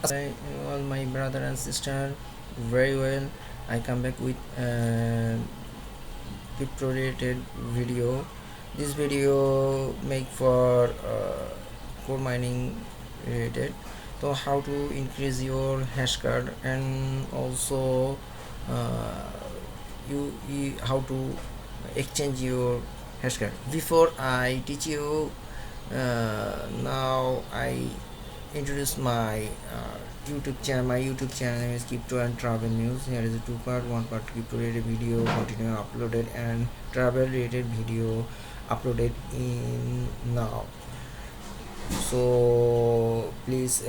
All my brother and sister, very well. I come back with crypto related video. This video make for core mining related. So how to increase your hash card, and also uh, you how to exchange your hash card. Before I teach you, now I introduce my YouTube channel. My YouTube channel name is Crypto and Travel News. Here is a two part. One part crypto related video continue uploaded, and travel related video uploaded in now. So please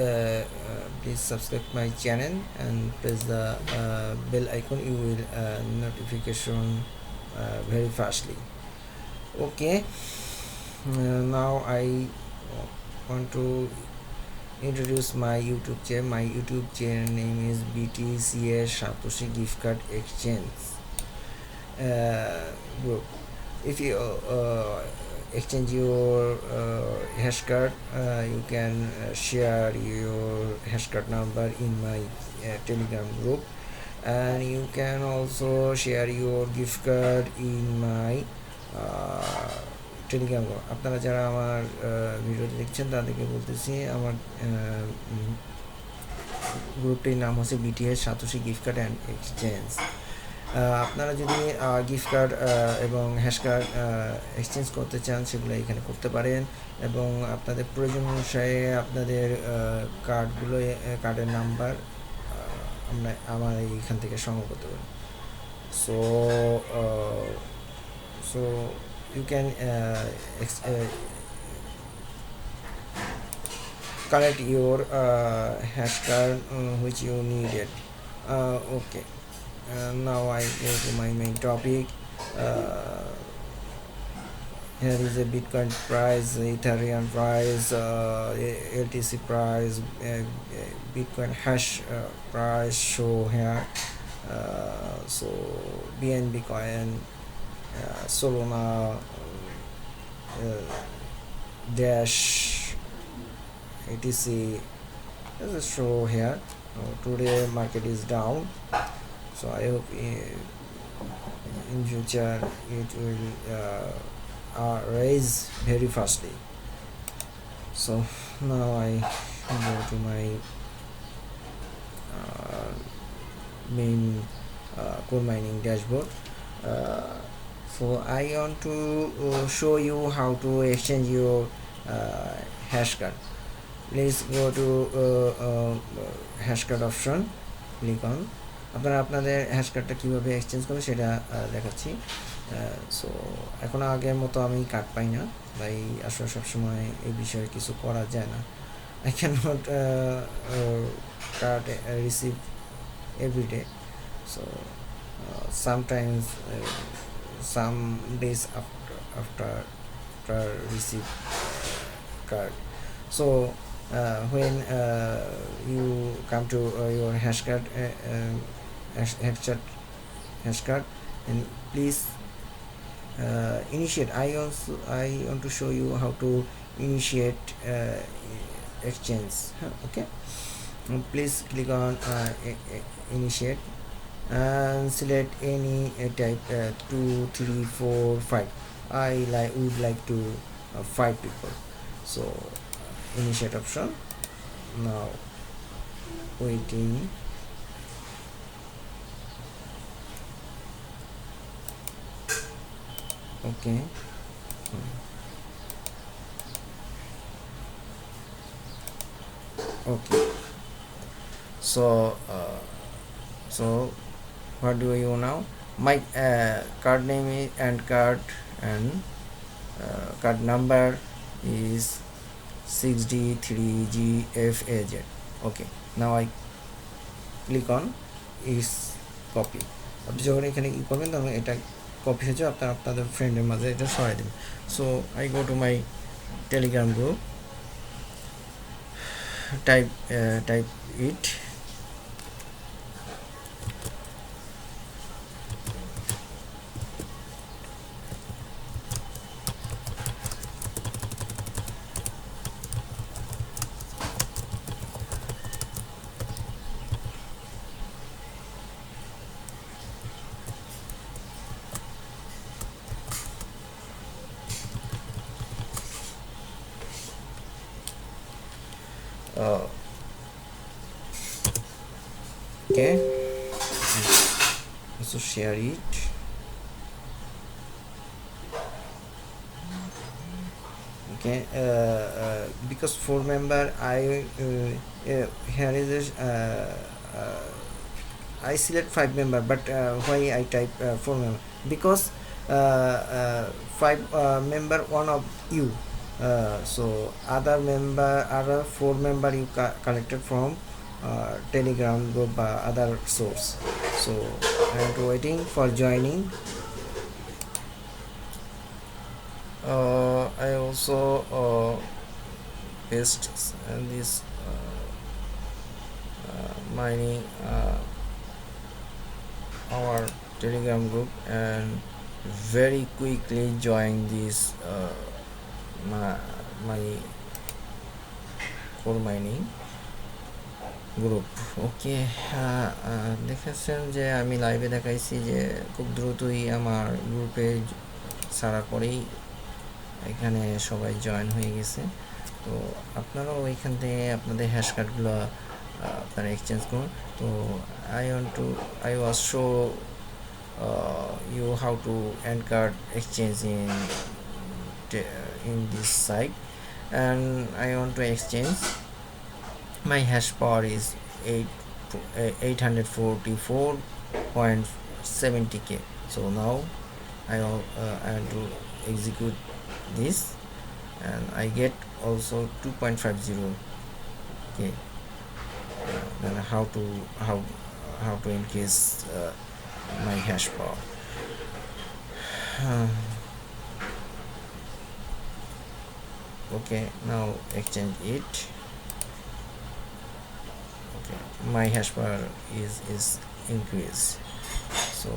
subscribe my channel and press the bell icon. You will notification very fastly. Okay. Now I want to introduce my YouTube channel. My YouTube channel name is BTCs Satoshi Gift Card Exchange group. If you exchange your hash card, you can share your hash card number in my Telegram group, and you can also share your gift card in my Telegram group. আপনারা যারা আমার ভিডিওটি দেখছেন তাদেরকে বলতেছি, আমার গ্রুপটির নাম হচ্ছে BTS satoshi gift card and exchange. আপনারা যদি গিফট কার্ড এবং হ্যাশ কার্ড এক্সচেঞ্জ করতে চান সেগুলো এখানে করতে পারেন, এবং আপনাদের প্রয়োজন অনুসারে আপনাদের কার্ডগুলো কার্ডের নাম্বার আমার এইখান থেকে সংগ্রহ করতে পারেন। So so you can collect your hash card which you needed. Okay, now I go to my main topic. Here is a Bitcoin price, Ethereum price, LTC price, Bitcoin hash price show here. So BNB coin, Solana, Dash, etc. There's a show here. Today market is down, so I hope in future it will rise very fastly. So now I go to my main core mining dashboard. So I want to show you how to exchange your hash card. Please go to hash card option, click on. আপনারা আপনাদের hash কার্ডটা কীভাবে exchange করবে সেটা দেখাচ্ছি। So এখন আগের মতো আমি কার্ড পাই না, তাই আসলে সবসময় এই বিষয়ে কিছু করা যায় না। I can not card receive everyday, so sometimes some days after receive card. So when you come to your hash card and please initiate. I want to show you how to initiate exchange. Okay, please click on initiate and select any type 2, 3, 4, 5. I would like to 5 people. So initiate option. Now waiting. Okay. Okay. So what do you now? My card name is and card number is 6D3GFAZ. Okay, now I click on is copy. আপনি যখন এখানে ই করবেন তখন এটা copy হয়ে যাবে, আপনাদের ফ্রেন্ডের মাঝে এটা সরাই দেবেন। So I go to my Telegram group, type it, uh, okay, also share it. Okay, because 4 member here is I select 5 member, but why I type 4 member? Because 5 member one of you, so other 4 member you collected from Telegram group other source. So I am waiting for joining. I also paste this mining our Telegram group and very quickly join this my core mining group. Okay, দেখেছেন যে আমি লাইভে দেখাইছি যে খুব দ্রুতই আমার গ্রুপে ছাড়ার পরেই এখানে সবাই জয়েন হয়ে গেছে। তো আপনারাও ওইখান থেকে আপনাদের হ্যাশ কার্ডগুলো আপনারা এক্সচেঞ্জ করুন। তো I was show you how to end card exchange in this site, and I want to exchange. My hash power is 844.70k. So now I want to execute this, and I get also 2.50k. Then how to increase my hash power. Okay, now exchange it. Okay, my hash power is increased. So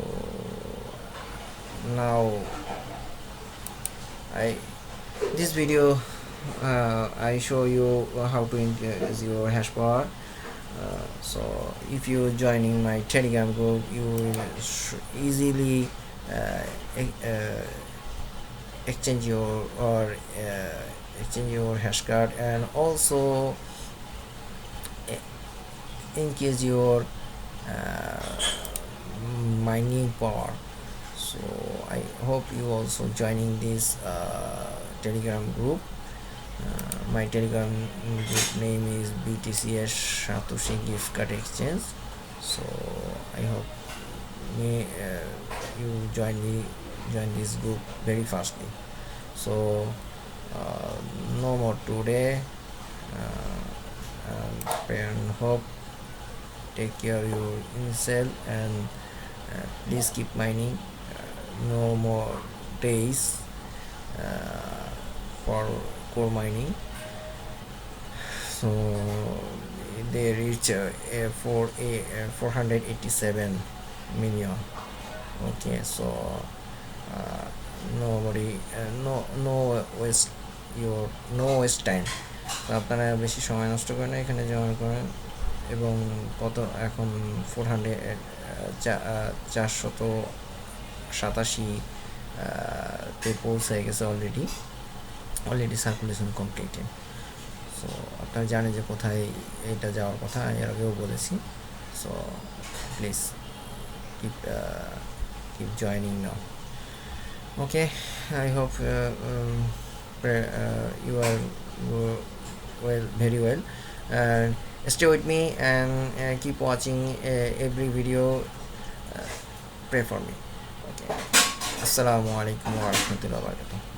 now this video I show you how to increase your hash power. So if you joining my Telegram group, you will easily exchange your hash card, and also increase your mining power. So I hope you also joining this Telegram group. My Telegram group name is BTCs Satoshi gift card exchange. So I hope you join this group very fastly. So no more today, and hope take care of your yourself, and please keep mining. No more days for core mining. So they reach 487 million. Okay, so nobody no waste time. তো আপনারা বেশি সময় নষ্ট করেন না, এখানে join করেন। এবং কত এখন 487 তে পৌঁছে গেছে অলরেডি সার্কুলেশন কমপ্লিটেড। সো আপনারা জানেন যে কোথায় এটা যাওয়ার কথা, এর আগেও বলেছি। So please keep joining now. Okay, I hope you are very well, and stay with me, and keep watching every video. Pray for me. Okay, assalamu alaikum wa rahmatullahi wa barakatuh.